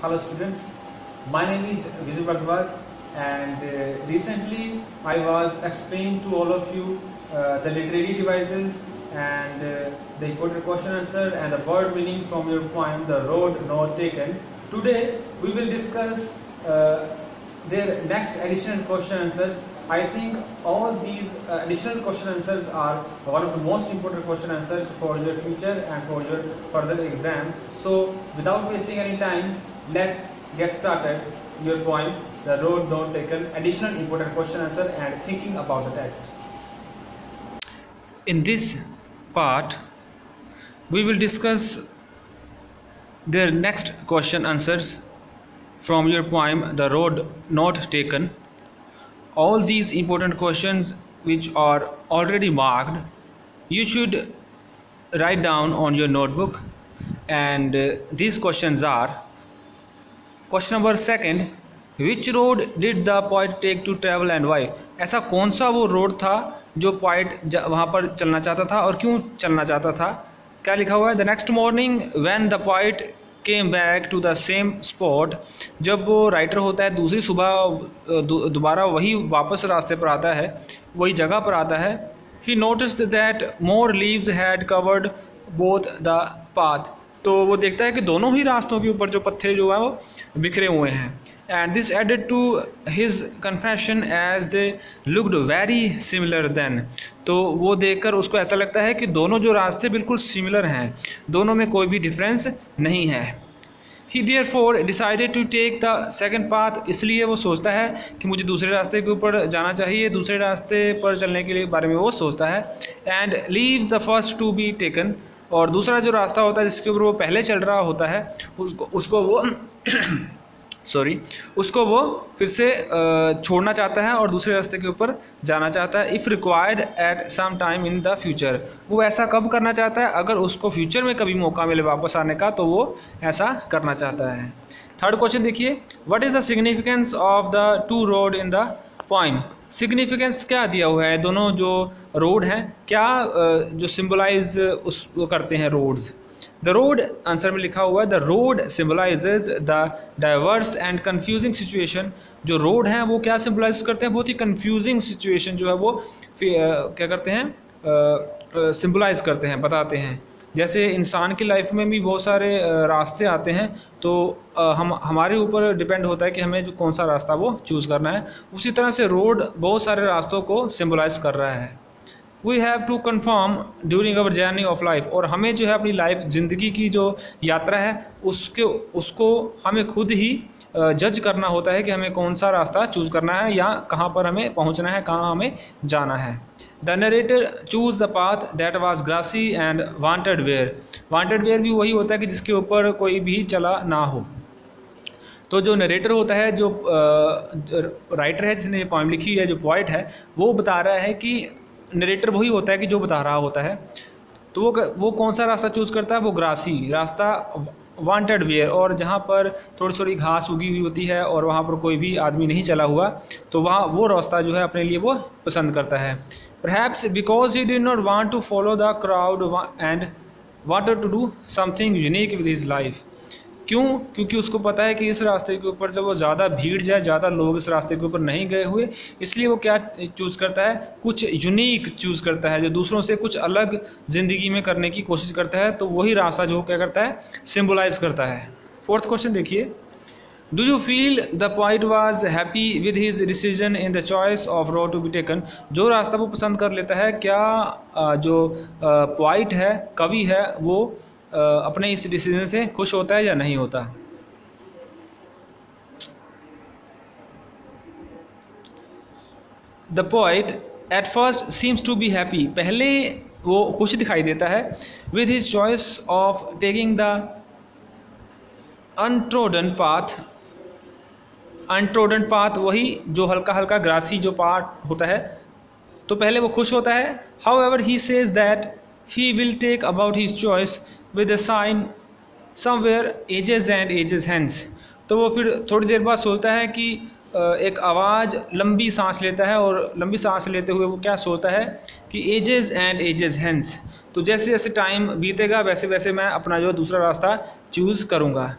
Hello students, my name is Vijay Bhardwaj and recently I was explaining to all of you the literary devices and the important question answer and the word meaning from your poem The Road Not Taken. Today we will discuss their next additional question answers. I think all these additional question answers are one of the most important question answers for your future and for your further exam. So without wasting any time, let's get started your poem The Road Not Taken, additional important question answer and thinking about the text. In this part we will discuss their next question answers from your poem The Road Not Taken. All these important questions which are already marked, you should write down on your notebook, and these questions are: question number second, which road did the poet take to travel and why? ऐसा कौन सा वो road था जो poet वहाँ पर चलना चाहता था और क्यों चलना चाहता था? क्या लिखा हुआ है? The next morning when the poet came back to the same spot, जब वो राइटर होता है दूसरी सुबह दोबारा वही वापस रास्ते पर आता है, वही जगह पर आता है. ही noticed that more leaves had covered both the path, तो वो देखता है कि दोनों ही रास्तों के ऊपर जो पत्ते जो है वो बिखरे हुए हैं. And this added to his confession as they looked very similar then, तो वो देखकर उसको ऐसा लगता है कि दोनों जो रास्ते बिल्कुल सिमिलर हैं, दोनों में कोई भी डिफरेंस नहीं है. He therefore decided to take the second path, इसलिए वो सोचता है कि मुझे दूसरे रास्ते के ऊपर जाना चाहिए, दूसरे रास्ते पर चलने के लिए बारे में वो सोचता है. And leaves the first to be taken, और दूसरा जो रास्ता होता है जिसके ऊपर वो पहले चल रहा होता है उसको वो फिर से छोड़ना चाहता है और दूसरे रास्ते के ऊपर जाना चाहता है. If required at some time in the future, वो ऐसा कब करना चाहता है? अगर उसको फ्यूचर में कभी मौका मिले वापस आने का तो वो ऐसा करना चाहता है. थर्ड क्वेश्चन देखिए, what is the significance of the two road in the poem? Significance क्या दिया हुआ है? दोनों जो रोड हैं क्या जो सिम्बलाइज वो करते हैं रोड्स? द रोड आंसर में लिखा हुआ है the road symbolises the diverse and confusing situation. जो रोड हैं वो क्या सिम्बलाइज करते हैं? बहुत ही कन्फ्यूजिंग सिचुएशन जो है वो क्या करते हैं? सिम्बलाइज करते हैं, बताते हैं. जैसे इंसान की लाइफ में भी बहुत सारे रास्ते आते हैं, तो हमारे ऊपर डिपेंड होता है कि हमें जो कौन सा रास्ता वो चूज़ करना है. उसी तरह से रोड बहुत सारे रास्तों को सिम्बलाइज कर रहा है. We have to confirm during our journey of life, और हमें जो है अपनी लाइफ ज़िंदगी की जो यात्रा है उसको हमें खुद ही जज करना होता है कि हमें कौन सा रास्ता चूज़ करना है या कहाँ पर हमें पहुँचना है, कहाँ हमें जाना है. The narrator chose the path that was grassy and wanted wear. Wanted wear भी वही होता है कि जिसके ऊपर कोई भी चला ना हो. तो जो नरेटर होता है, जो राइटर है जिसने ये पोएम लिखी है, जो पोइट है, वो बता रहा है कि नरेटर वही होता है कि जो बता रहा होता है. तो वो कौन सा रास्ता चूज़ करता है? वो ग्रासी रास्ता, वांटेड वेयर, और जहाँ पर थोड़ी थोड़ी घास उगी हुई होती है और वहाँ पर कोई भी आदमी नहीं चला हुआ, तो वहाँ वो रास्ता जो है अपने लिए वो पसंद करता है. Perhaps because he did not want to follow the crowd and wanted to do something unique with his life. क्यों? क्योंकि उसको पता है कि इस रास्ते के ऊपर जब वो ज़्यादा भीड़ जाए, ज़्यादा लोग इस रास्ते के ऊपर नहीं गए हुए, इसलिए वो क्या चूज़ करता है? कुछ यूनिक चूज़ करता है, जो दूसरों से कुछ अलग ज़िंदगी में करने की कोशिश करता है. तो वही रास्ता जो क्या करता है? सिम्बलाइज करता है. फोर्थ क्वेश्चन देखिए, do you feel the poet was happy with his decision in the choice of road to be taken? जो रास्ता वो पसंद कर लेता है, क्या जो पोइट है, कवि है, वो अपने इस डिसीजन से खुश होता है या नहीं होता? The poet at first seems to be happy, पहले वो खुश दिखाई देता है. With his choice of taking the untrodden path. Untrodden path वही जो हल्का हल्का ग्रासी जो पार्ट होता है, तो पहले वो खुश होता है. However he says that he will take about his choice with a sign somewhere ages and ages hence. तो वो फिर थोड़ी देर बाद सोचता है कि एक आवाज़ लंबी सांस लेता है, और लंबी सांस लेते हुए वो क्या सोचता है कि एजेस एंड एजेस हैंस. तो जैसे जैसे टाइम बीतेगा वैसे वैसे मैं अपना जो दूसरा रास्ता चूज़ करूँगा.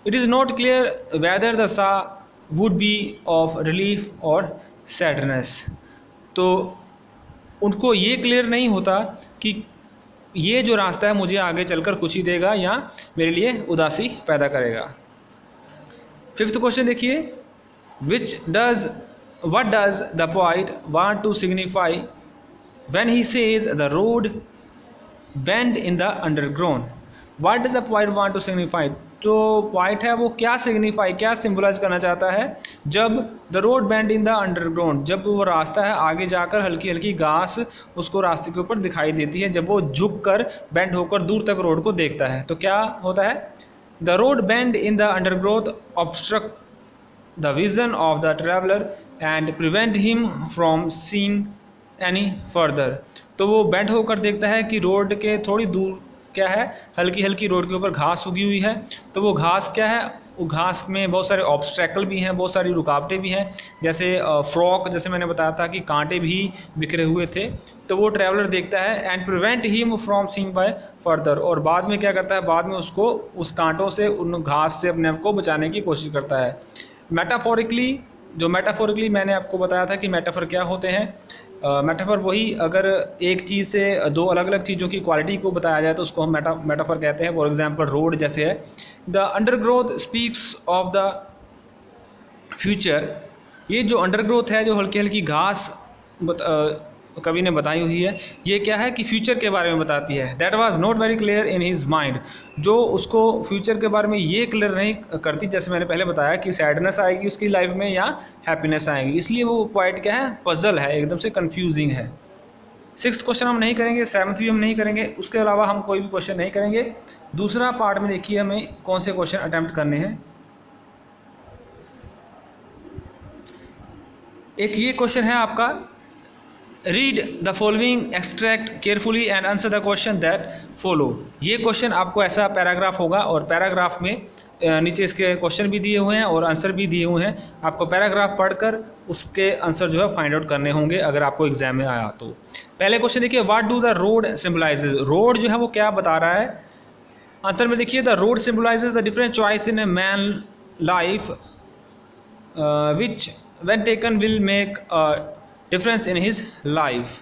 It is not clear whether the सा वुड बी ऑफ रिलीफ और सैडनेस। तो उनको ये क्लियर नहीं होता कि ये जो रास्ता है मुझे आगे चलकर खुशी देगा या मेरे लिए उदासी पैदा करेगा। फिफ्थ क्वेश्चन देखिए, what does the poet want to signify when he says the road bend in the underground? What does the poet want to signify? जो poet है वो क्या signify, क्या symbolize करना चाहता है जब the road bend in the underground, जब वो रास्ता है आगे जाकर हल्की हल्की घास उसको रास्ते के ऊपर दिखाई देती है, जब वो झुक कर बेंड होकर दूर तक रोड को देखता है तो क्या होता है? The road bend in the undergrowth obstruct the vision of the traveler and prevent him from seeing any further। तो वो बेंड होकर देखता है कि रोड के थोड़ी दूर क्या है, हल्की हल्की रोड के ऊपर घास उगी हुई है। तो वो घास क्या है, वो घास में बहुत सारे ऑब्स्ट्रैकल भी हैं, बहुत सारी रुकावटें भी हैं, जैसे फ्रॉक, जैसे मैंने बताया था कि कांटे भी बिखरे हुए थे। तो वो ट्रैवलर देखता है and prevent him from seeing by further, और बाद में क्या करता है, बाद में उसको उस कांटों से, उन घास से अपने आप को बचाने की कोशिश करता है। मेटाफोरिकली, जो मेटाफोरिकली मैंने आपको बताया था कि मेटाफर क्या होते हैं। मेटाफर वही, अगर एक चीज़ से दो अलग अलग चीज़ों की क्वालिटी को बताया जाए तो उसको हम मेटाफर कहते हैं। फॉर एग्जांपल रोड जैसे है, the undergrowth speaks of the future. ये जो अंडरग्रोथ है, जो हल्की हल्की घास कवि ने बताई हुई है, ये क्या है कि फ्यूचर के बारे में बताती है। That was not very clear in his mind, जो उसको फ्यूचर के बारे में ये क्लियर नहीं करती, जैसे मैंने पहले बताया कि सैडनेस आएगी उसकी लाइफ में या हैप्पीनेस आएगी, इसलिए वो पॉइंट क्या है, पजल है, एकदम से कन्फ्यूजिंग है। सिक्स्थ क्वेश्चन हम नहीं करेंगे, सेवन्थ भी हम नहीं करेंगे, उसके अलावा हम कोई भी क्वेश्चन नहीं करेंगे। दूसरा पार्ट में देखिए हमें कौन से क्वेश्चन अटैम्प्ट करने हैं। एक ये क्वेश्चन है आपका, read the following extract carefully and answer the question that follow. ये क्वेश्चन आपको ऐसा पैराग्राफ होगा और पैराग्राफ में नीचे इसके क्वेश्चन भी दिए हुए हैं और आंसर भी दिए हुए हैं। आपको पैराग्राफ पढ़कर उसके आंसर जो है फाइंड आउट करने होंगे अगर आपको एग्जाम में आया तो। पहले क्वेश्चन देखिए, what do the road symbolises. Road जो है वो क्या बता रहा है? आंसर में देखिए, the road symbolises the different choice in a man life which when taken will make difference in his life.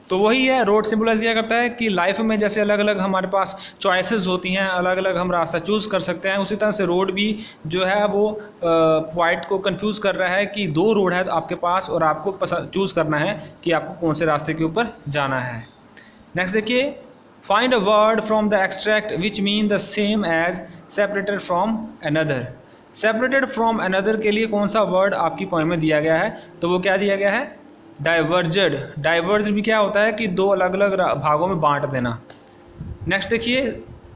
तो वही है, रोड सिंबलाइज क्या करता है कि लाइफ में जैसे अलग अलग हमारे पास चॉइसेस होती हैं, अलग अलग हम रास्ता चूज़ कर सकते हैं, उसी तरह से रोड भी जो है वो पॉइंट को कंफ्यूज कर रहा है कि दो रोड है आपके पास और आपको चूज़ करना है कि आपको कौन से रास्ते के ऊपर जाना है। नेक्स्ट देखिए, find a word from the extract which mean the same as separated from another. Separated from another के लिए कौन सा वर्ड आपकी पोएम में दिया गया है? तो वो क्या दिया गया है? डाइवर्जेड। डाइवर्ज भी क्या होता है कि दो अलग अलग भागों में बांट देना। नेक्स्ट देखिए,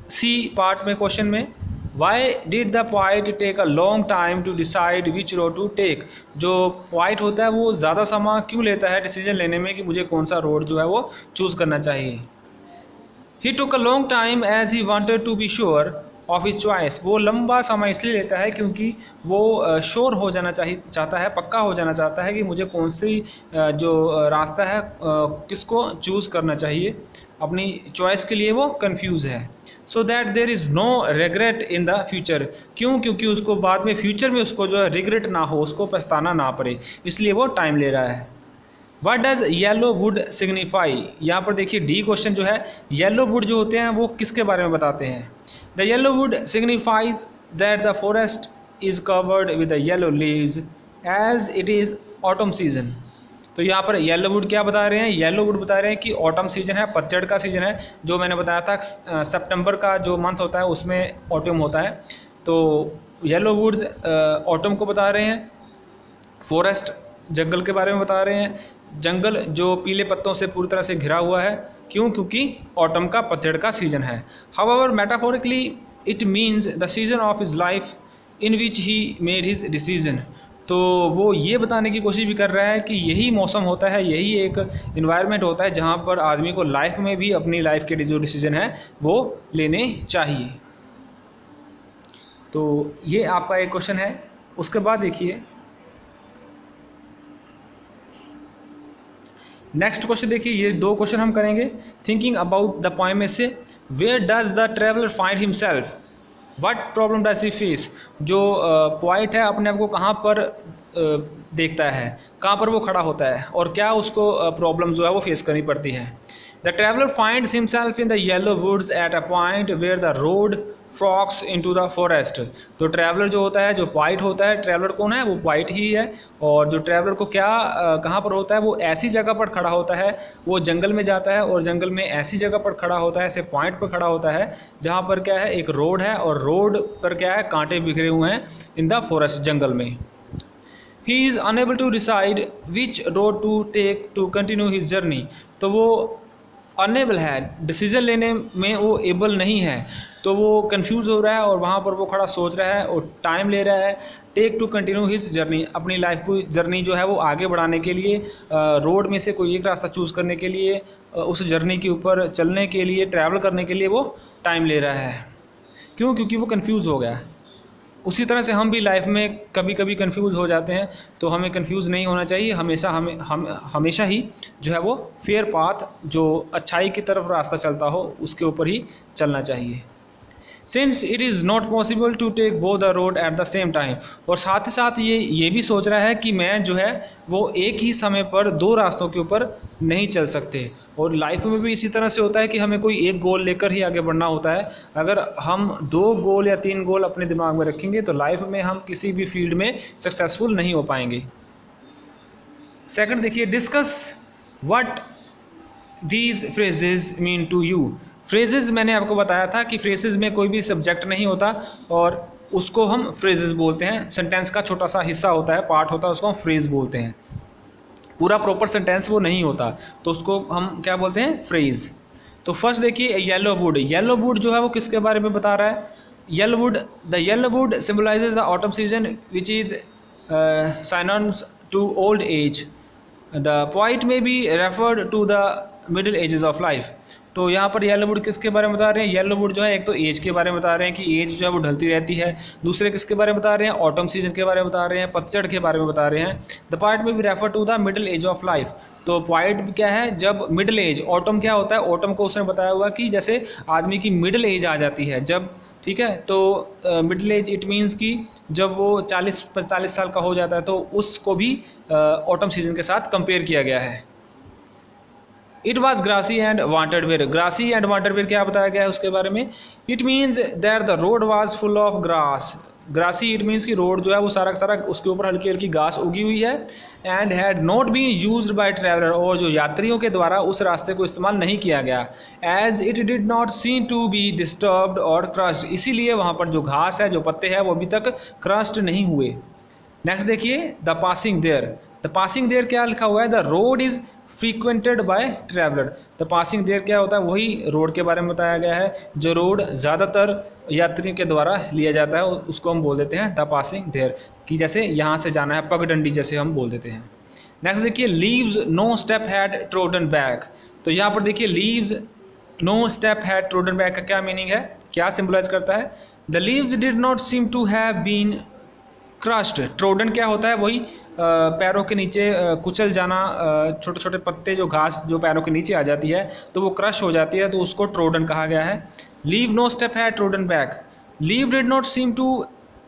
सी पार्ट में क्वेश्चन में, why did the poet take a long time to decide which road to take. जो पॉइट होता है वो ज़्यादा समय क्यों लेता है डिसीजन लेने में कि मुझे कौन सा रोड जो है वो चूज़ करना चाहिए। He took a long time as he wanted to be sure of his choice. वो लंबा समय इसलिए लेता है क्योंकि वो श्योर हो जाना चाहता है, पक्का हो जाना चाहता है कि मुझे कौन सी जो रास्ता है किसको चूज़ करना चाहिए। अपनी चॉइस के लिए वो कंफ्यूज है। So that there is no regret in the future. क्यों? क्योंकि उसको बाद में फ्यूचर में उसको जो है रिग्रेट ना हो, उसको पछताना ना पड़े, इसलिए वो टाइम ले रहा है। What does yellow would signify. यहाँ पर देखिए डी क्वेश्चन जो है, येलो वुड जो होते हैं वो किसके बारे में बताते हैं? The yellow wood signifies that the forest is covered with the yellow leaves as it is autumn season. तो यहाँ पर येलो वुड क्या बता रहे हैं? येलो वुड बता रहे हैं कि ऑटम सीजन है, पतझड़ का सीजन है। जो मैंने बताया था सितंबर का जो मंथ होता है उसमें ऑटम होता है। तो येलो वुड्स ऑटम को बता रहे हैं। फॉरेस्ट जंगल के बारे में बता रहे हैं, जंगल जो पीले पत्तों से पूरी तरह से घिरा हुआ है। क्यों? क्योंकि ऑटम का पतझड़ का सीजन है। However metaphorically it means the season of his life in which he made his decision. तो वो ये बताने की कोशिश भी कर रहा है कि यही मौसम होता है, यही एक इन्वायरमेंट होता है जहाँ पर आदमी को लाइफ में भी अपनी लाइफ के जो डिसीजन है वो लेने चाहिए। तो ये आपका एक क्वेश्चन है। उसके बाद देखिए नेक्स्ट क्वेश्चन, देखिए ये दो क्वेश्चन हम करेंगे। थिंकिंग अबाउट द पोएम में से, where does the traveller find himself. What problem does he face, जो पोइट है अपने आप को कहाँ पर देखता है, कहाँ पर वो खड़ा होता है और क्या उसको प्रॉब्लम जो है वो फेस करनी पड़ती है। The traveller finds himself in the yellow woods at a point where the road forks into the forest. तो ट्रैवलर जो होता है, जो पोइट होता है, ट्रैवलर कौन है, वो पोइट ही है। और जो ट्रैवलर को क्या कहाँ पर होता है, वो ऐसी जगह पर खड़ा होता है, वो जंगल में जाता है और जंगल में ऐसी जगह पर खड़ा होता है, ऐसे पॉइंट पर खड़ा होता है जहाँ पर क्या है, एक रोड है और रोड पर क्या है, कांटे बिखरे हुए हैं इन द फॉरेस्ट, जंगल में। He is unable to decide which road to take to continue his journey. तो वो अनेबल है, डिसीजन लेने में वो एबल नहीं है, तो वो कंफ्यूज हो रहा है और वहाँ पर वो खड़ा सोच रहा है और टाइम ले रहा है। Take to continue his journey, अपनी लाइफ को जर्नी जो है वो आगे बढ़ाने के लिए, रोड में से कोई एक रास्ता चूज़ करने के लिए, उस जर्नी के ऊपर चलने के लिए, ट्रैवल करने के लिए वो टाइम ले रहा है। क्यों? क्योंकि वो कंफ्यूज हो गया। उसी तरह से हम भी लाइफ में कभी कभी कंफ्यूज हो जाते हैं, तो हमें कंफ्यूज नहीं होना चाहिए, हमेशा ही जो है वो फेयर पाथ, जो अच्छाई की तरफ रास्ता चलता हो, उसके ऊपर ही चलना चाहिए। Since it is not possible to take both the road at the same time, और साथ ही साथ ये भी सोच रहा है कि मैं जो है वो एक ही समय पर दो रास्तों के ऊपर नहीं चल सकते। और लाइफ में भी इसी तरह से होता है कि हमें कोई एक गोल लेकर ही आगे बढ़ना होता है। अगर हम 2 गोल या 3 गोल अपने दिमाग में रखेंगे तो लाइफ में हम किसी भी फील्ड में सक्सेसफुल नहीं हो पाएंगे। सेकंड देखिए, discuss what these phrases mean to you. Phrases मैंने आपको बताया था कि फ्रेजेस में कोई भी सब्जेक्ट नहीं होता और उसको हम फ्रेजेस बोलते हैं। सेंटेंस का छोटा सा हिस्सा होता है, पार्ट होता है, उसको हम फ्रेज बोलते हैं। पूरा प्रॉपर सेंटेंस वो नहीं होता, तो उसको हम क्या बोलते हैं, फ्रेज। तो फर्स्ट देखिए, येलो वुड। येलो वुड जो है वो किसके बारे में बता रहा है? Yellow wood, the yellow wood symbolizes the autumn season which is synonyms to old age. The point may be referred to the middle ages of life. तो यहाँ पर येलो वुड किसके बारे में बता रहे हैं? येलो वुड जो है एक तो एज के बारे में बता रहे हैं कि एज जो है वो ढलती रहती है। दूसरे किसके बारे में बता रहे हैं? ऑटम सीजन के बारे में बता रहे हैं, पतझड़ के बारे में बता रहे हैं। द पॉइंट में भी refer to the middle age of life. तो पॉइंट क्या है? जब मिडिल एज, ऑटम क्या होता है? ऑटम को उसने बताया हुआ कि जैसे आदमी की मिडिल एज आ जाती है जब, ठीक है, तो मिडिल एज इट मीन्स कि जब वो 40-45 साल का हो जाता है, तो उसको भी ऑटम सीजन के साथ कंपेयर किया गया है। It was grassy and wanted wear. Grassy and wanted wear क्या बताया गया है उसके बारे में? It means that the road was full of grass. Grassy it means कि रोड जो है वो सारा का सारा उसके ऊपर हल्की हल्की घास उगी हुई है। And had not been used by traveller, और जो यात्रियों के द्वारा उस रास्ते को इस्तेमाल नहीं किया गया। As it did not seem to be disturbed और क्रश्ड, इसीलिए वहाँ पर जो घास है, जो पत्ते हैं, वो अभी तक क्रश्ड नहीं हुए। नेक्स्ट देखिए, the passing there. The passing there क्या लिखा हुआ है? The road is frequented by traveller. The passing there क्या होता है? वही रोड के बारे में बताया गया है। जो रोड ज़्यादातर यात्रियों के द्वारा लिया जाता है उसको हम बोल देते हैं द पासिंग देयर, कि जैसे यहाँ से जाना है, पगडंडी जैसे हम बोल देते हैं। नेक्स्ट देखिए, leaves no step had trodden back. तो यहाँ पर देखिए, leaves no step had trodden back का क्या मीनिंग है, क्या सिंबलाइज करता है? The leaves did not seem to have been crushed. Trodden क्या होता है? वही पैरों के नीचे कुचल जाना, छोटे छोटे पत्ते, जो घास जो पैरों के नीचे आ जाती है तो वो क्रश हो जाती है, तो उसको ट्रोडन कहा गया है। Leave no step had trodden back. Leave did not seem to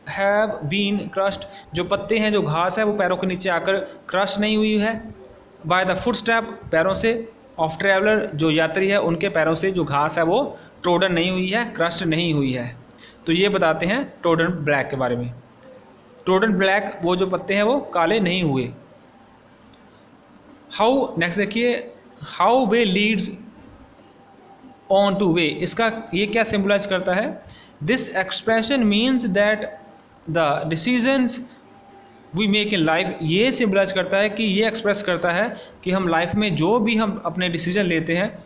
have been crushed. जो पत्ते हैं, जो घास है, वो पैरों के नीचे आकर क्रश नहीं हुई है। बाय द फुट स्टेप, पैरों से, ऑफ ट्रैवलर, जो यात्री है उनके पैरों से जो घास है वो ट्रोडन नहीं हुई है, क्रश्ड नहीं हुई है। तो ये बताते हैं ट्रोडन ब्लैक के बारे में। ट्रोडन ब्लैक, वो जो पत्ते हैं वो काले नहीं हुए। हाउ, नेक्स्ट देखिए, how way leads on to way. इसका ये क्या सिंबलाइज करता है? This expression means that the decisions we make in life. ये सिंबलाइज करता है कि ये एक्सप्रेस करता है कि हम लाइफ में जो भी हम अपने डिसीजन लेते हैं,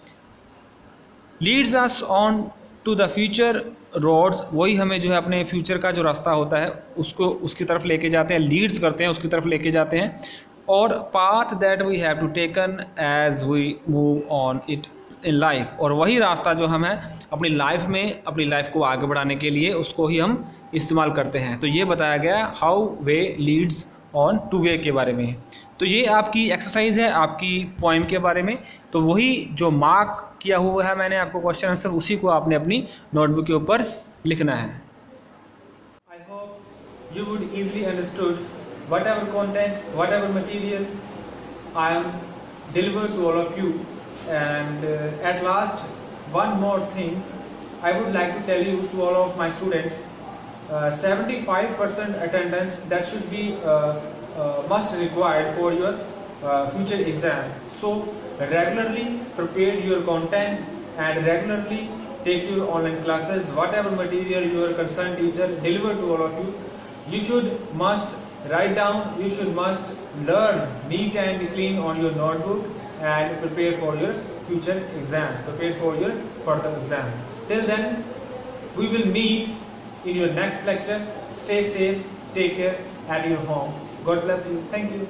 leads us on to the future roads, वही हमें जो है अपने फ्यूचर का जो रास्ता होता है उसको उसकी तरफ लेके जाते हैं, लीड्स करते हैं, उसकी तरफ लेके जाते हैं। और path that we have to taken as we move on it in life, और वही रास्ता जो हम है अपनी लाइफ में, अपनी लाइफ को आगे बढ़ाने के लिए उसको ही हम इस्तेमाल करते हैं। तो ये बताया गया how way leads on to वे के बारे में। तो ये आपकी एक्सरसाइज है आपकी पोएम के बारे में। तो वही जो मार्क किया हुआ है मैंने आपको क्वेश्चन आंसर, उसी को आपने अपनी नोटबुक के ऊपर लिखना है। you would easily understood whatever content, whatever material I am delivered to all of you. And at last, one more thing I would like to tell you to all of my students. 75% attendance, that should be must required for your future exam. So regularly prepare your content and regularly take your online classes. Whatever material your concerned teacher deliver to all of you, you should must write down, you should must learn neat and clean on your notebook and prepare for your future exam, prepare for your further exam. Till then, we will meet in your next lecture. Stay safe, take care at your home. God bless you. Thank you.